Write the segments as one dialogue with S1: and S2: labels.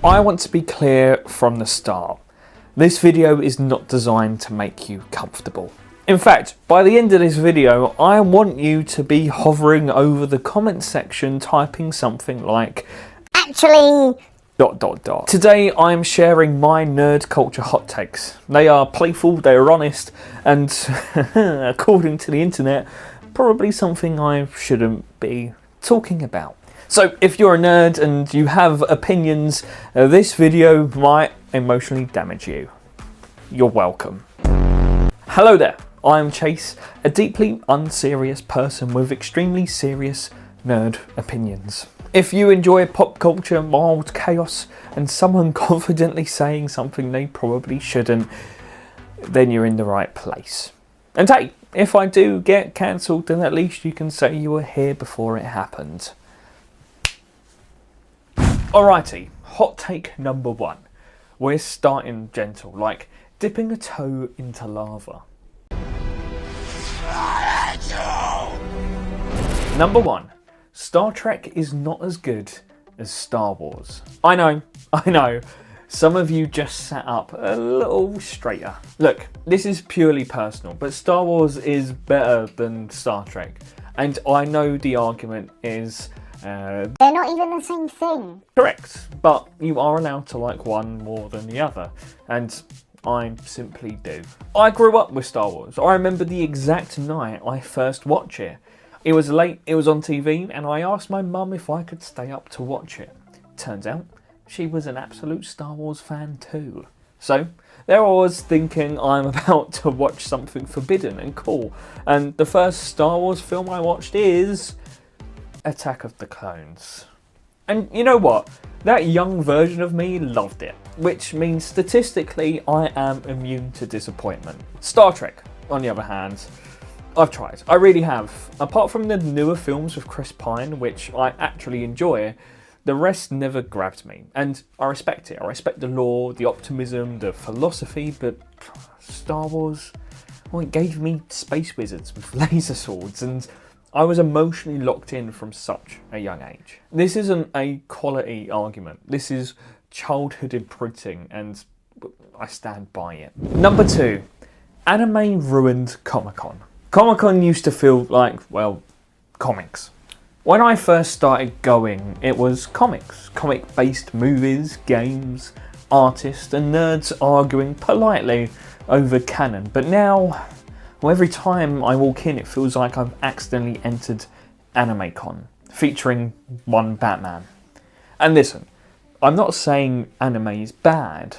S1: I want to be clear from the start. This video is not designed to make you comfortable. In fact, by the end of this video, I want you to be hovering over the comment section typing something like,
S2: actually... ...
S1: Today I'm sharing my nerd culture hot takes. They are playful, they are honest, and according to the internet, probably something I shouldn't be talking about. So if you're a nerd and you have opinions, this video might emotionally damage you. You're welcome. Hello there, I'm Chase, a deeply unserious person with extremely serious nerd opinions. If you enjoy pop culture, mild chaos, and someone confidently saying something they probably shouldn't, then you're in the right place. And hey, if I do get cancelled, then at least you can say you were here before it happened. Alrighty, hot take number one. We're starting gentle, like dipping a toe into lava. Number one. Star Trek is not as good as Star Wars. I know. Some of you just sat up a little straighter. Look, this is purely personal, but Star Wars is better than Star Trek. And I know the argument is...
S2: they're not even the same thing.
S1: Correct, but you are allowed to like one more than the other. And I simply do. I grew up with Star Wars. I remember the exact night I first watched it. It was late, it was on TV, and I asked my mum if I could stay up to watch it. Turns out, she was an absolute Star Wars fan too. So, there I was thinking I'm about to watch something forbidden and cool, and the first Star Wars film I watched is... Attack of the Clones. And you know what? That young version of me loved it, which means statistically I am immune to disappointment. Star Trek, on the other hand, I've tried. I really have. Apart from the newer films with Chris Pine, which I actually enjoy, the rest never grabbed me. And I respect it. I respect the lore, the optimism, the philosophy, but Star Wars, well, it gave me space wizards with laser swords, and I was emotionally locked in from such a young age. This isn't a quality argument. This is childhood imprinting, and I stand by it. Number two, anime ruined Comic-Con. Comic-Con used to feel like, well, comics. When I first started going, it was comics. Comic-based movies, games, artists, and nerds arguing politely over canon. But now, well, every time I walk in, it feels like I've accidentally entered AnimeCon, featuring one Batman. And listen, I'm not saying anime is bad.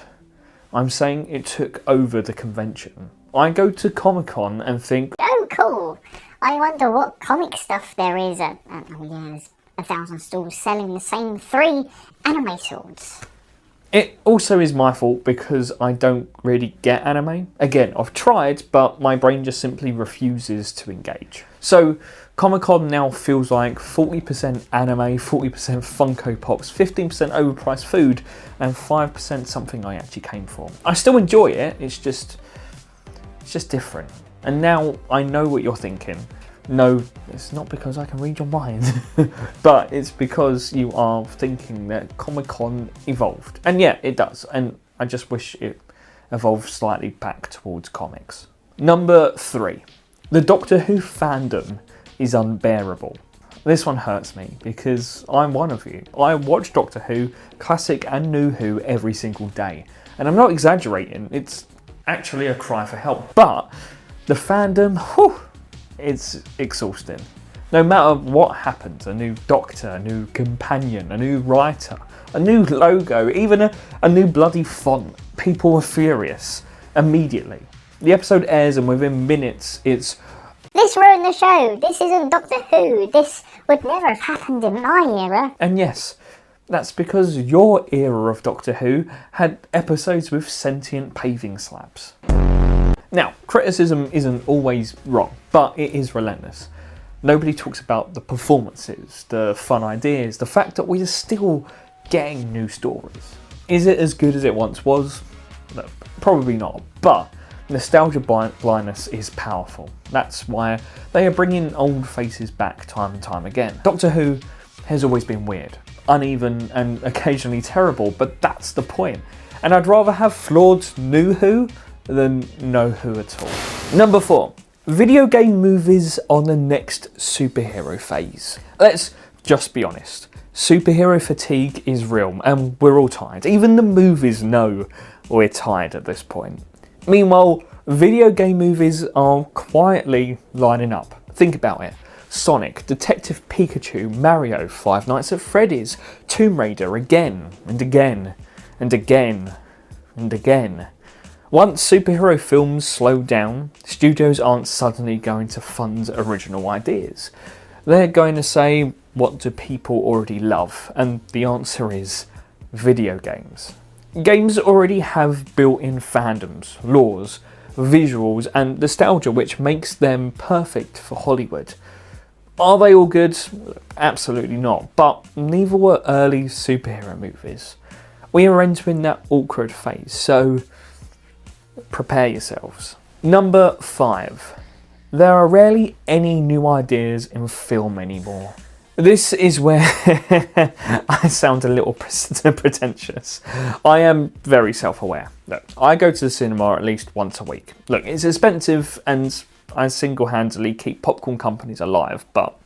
S1: I'm saying it took over the convention. I go to Comic-Con and think,
S2: oh cool, I wonder what comic stuff there is at there's 1,000 stalls selling the same 3 anime swords.
S1: It also is my fault because I don't really get anime. Again, I've tried, but my brain just simply refuses to engage. So Comic-Con now feels like 40% anime, 40% Funko Pops, 15% overpriced food, and 5% something I actually came for. I still enjoy it, it's just different. And now I know what you're thinking. No, it's not because I can read your mind, but it's because you are thinking that Comic-Con evolved. And yeah, it does. And I just wish it evolved slightly back towards comics. Number 3, the Doctor Who fandom is unbearable. This one hurts me because I'm one of you. I watch Doctor Who, classic and new Who, every single day. And I'm not exaggerating, it's actually a cry for help. But the fandom, whew, it's exhausting. No matter what happens, a new doctor, a new companion, a new writer, a new logo, even a new bloody font, people are furious immediately. The episode airs and within minutes it's,
S2: this ruined the show, this isn't Doctor Who, this would never have happened in my era.
S1: And yes, that's because your era of Doctor Who had episodes with sentient paving slabs. Now, criticism isn't always wrong, but it is relentless. Nobody talks about the performances, the fun ideas, the fact that we are still getting new stories. Is it as good as it once was? No, probably not, but nostalgia blindness is powerful. That's why they are bringing old faces back time and time again. Doctor Who has always been weird. uneven and occasionally terrible, but that's the point. And I'd rather have flawed new Who than no Who at all. Number 4. Video game movies are the next superhero phase. Let's just be honest. Superhero fatigue is real and we're all tired. Even the movies know we're tired at this point. Meanwhile, video game movies are quietly lining up. Think about it. Sonic, Detective Pikachu, Mario, Five Nights at Freddy's, Tomb Raider again and again and again and again. Once superhero films slow down, studios aren't suddenly going to fund original ideas. They're going to say, what do people already love? And the answer is video games. Games already have built-in fandoms, laws, visuals and nostalgia which makes them perfect for Hollywood. Are they all good? Absolutely not, but neither were early superhero movies. We are entering that awkward phase, so prepare yourselves. Number 5. There are rarely any new ideas in film anymore. This is where I sound a little pretentious. I am very self-aware. Look, I go to the cinema at least once a week. Look, it's expensive and I single-handedly keep popcorn companies alive, but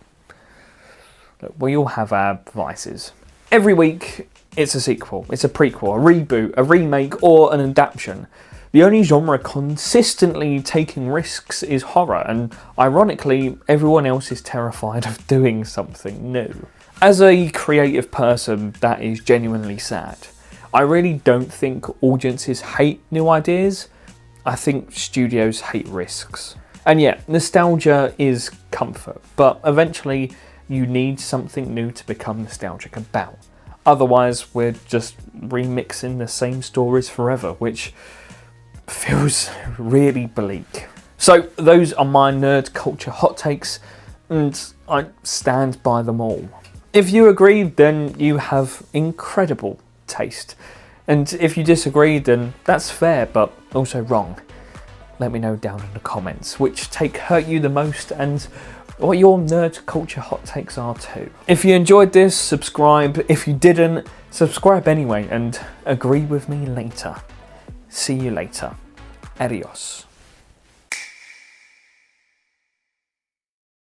S1: look, we all have our vices. Every week, it's a sequel, it's a prequel, a reboot, a remake, or an adaptation. The only genre consistently taking risks is horror, and ironically, everyone else is terrified of doing something new. As a creative person, that is genuinely sad. I really don't think audiences hate new ideas. I think studios hate risks. And yeah, nostalgia is comfort, but eventually you need something new to become nostalgic about. Otherwise, we're just remixing the same stories forever, which feels really bleak. So those are my nerd culture hot takes, and I stand by them all. If you agree, then you have incredible taste. And if you disagree, then that's fair, but also wrong. Let me know down in the comments which take hurt you the most and what your nerd culture hot takes are too. If you enjoyed this, subscribe. If you didn't, subscribe anyway and agree with me later. See you later. Adios.